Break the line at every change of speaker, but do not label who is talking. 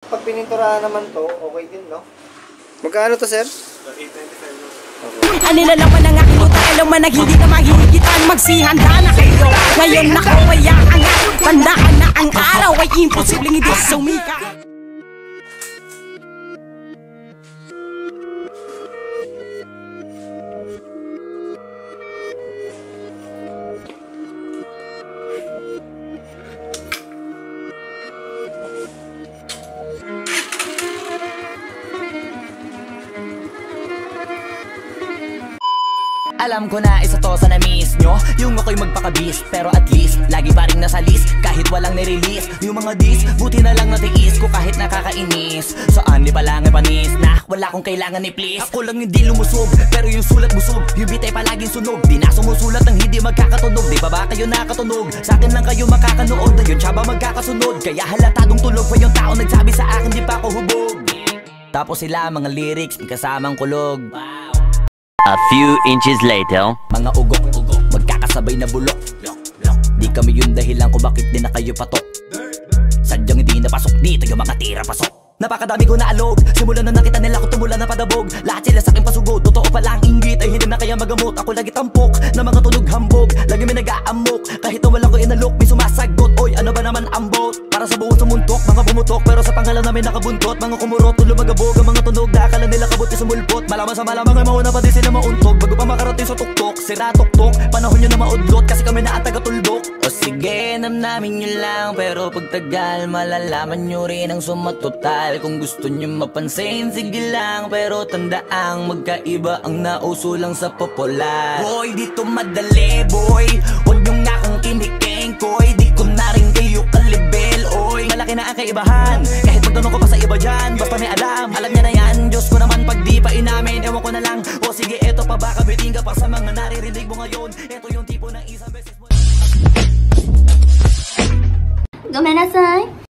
Pag pininturahan naman to, okay din, no? Magkano to, sir?
895 no?
Okay.
Anilalaman ang aking utang, alam man na hindi ka mahihigitan. Magsihanda na kayo, ngayon nakawayaan nga. Tandaan na ang araw ay imposibleng hindi sumika.
Alam ko na isa to sa na-miss nyo, yung ako'y magpakabis. Pero at least, lagi pa rin nasa list kahit walang nirelease. Yung mga dis, buti na lang natiis ko kahit nakakainis. Saan di palang panis na wala kong kailangan ni please. Ako lang hindi lumusog, pero yung sulat busog. Yung bitay palaging sunog, di na sumusulat ng hindi magkakatunog. Di ba ba kayo nakatunog? Sa akin lang kayo makakanood, na yun siya ba magkakasunod? Kaya halatadong tulog pa yung tao nagsabi sa akin di pa ako hubog. Tapos sila mga lyrics, may kasamang kulog.
A few inches later.
Mga ugok, magkakasabay na bulok. Di kami yung dahilan kung bakit di na kayo patok. Sadyang hindi napasok dito yung mga tira pasok. Napakadami ko na alog, simulan na nakita nila ko tumula na padabog. Lahat sila sa aking pasugod, totoo pala ang inggit ay hindi na kaya magamot. Ako lagi tampok, na mga tunog hambog. Lagi may nag-aamok, kahit na wala ko inalok. May sumasagot, oy ano ba naman ang bot? Para sa buong sumuntok, mga bumutok. Pero sa pangalan namin nakabuntot. Mga kumurot, tulo magabog, ang mga tunog. Dakala nila kabuti sumulpot. Malaman sa malamang ay mauna pa din sila mauntog. Bago pa makarating sa tuktok, sira tuktok. Panahon nyo na maudlot, kasi kami na taga-tuldok. O sige, namnamin nyo lang, pero pagtagal malalaman nyo rin ang sumatotal. Kung gusto nyo mapansin, sige lang. Pero tandaang magkaiba ang nauso lang sa popular. Boy, dito madali, boy. Huwag nyo nga kang kiniking, koy. Di ko na rin kayo kalibel, oy. Malaki na ang kaibahan, kahit magtanong ko pa sa iba dyan. Basta may alam, alam niya na yan. Diyos ko naman pag di pa inamin, ewan ko na lang. O sige, eto pa baka biting ka pa sa mga naririnig mo ngayon. Eto yung tipo ng isang beses mo.
ごめんなさい。